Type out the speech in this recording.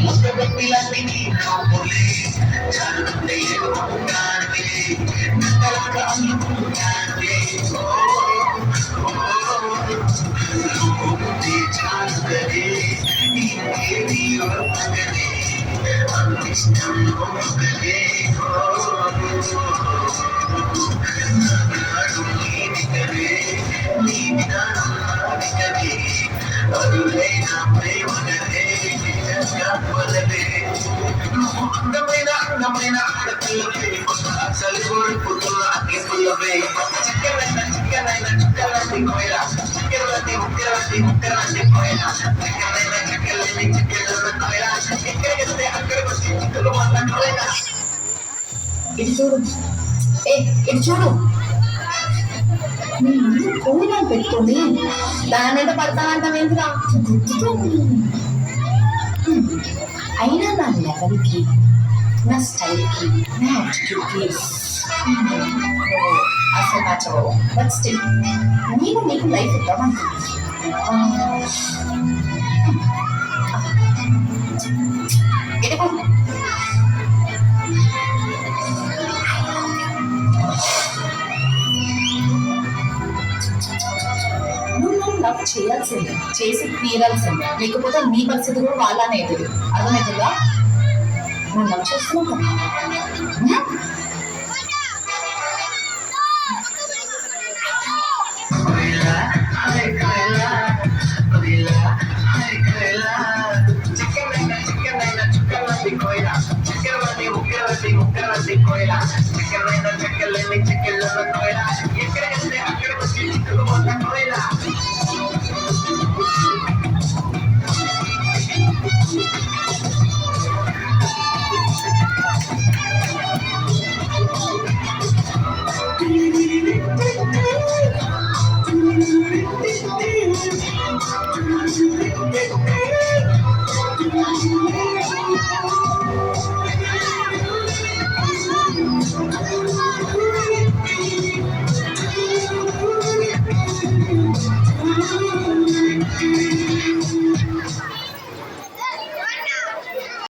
ముద్దబెట్టిలాంటి నీ లోపలే చాలుంటే ఏమవుతానే నక్కలాగా అనుకుంటానే చాలుగదే ఇంకేది ఒక్కదే అందిష్టం ఒక్కదే నాడు నీది కదే నీ విధానం నాది కదే అదులైన ప్రేమ కదే అందమైన అందమైన ఆడపిల్లవే అసలు కోరుకుంటున్న అగ్గిపుల్లవే చిక్కలైన చిక్కలైన చిక్కలంటి కోయల చిక్కలంటి ముక్కలంటి ముక్కలంటి కోయల చిక్కలైన చిక్కలని చిక్కల కోయల ఎక్కడికెళ్తే అక్కడికి వచ్చి చిక్కులు వల్ల కోయల ఇటు చూడు ఇటు చూడు నీ ముందు కూరగాయలు పెట్టుకొని దాని ఎంత పడతానంటావేంటిరా గుర్తుతుంది. అయినా నా లెవెల్కి నా స్టైల్కి నా యాటిట్యూడ్కి అసలు నచ్చవు. బట్ స్టిల్ నేను నీకు లైఫ్ ఇద్దామనుకుంటున్నాను. ఇదిగో లవ్ చేయాల్సిందే, చేసి తీరాల్సిందే, లేకపోతే నీ పరిస్థితి కూడా వాళ్ళనే ఎదురు. అర్థమవుతుందా? నువ్వు లవ్ చేస్తున్నావు కదా.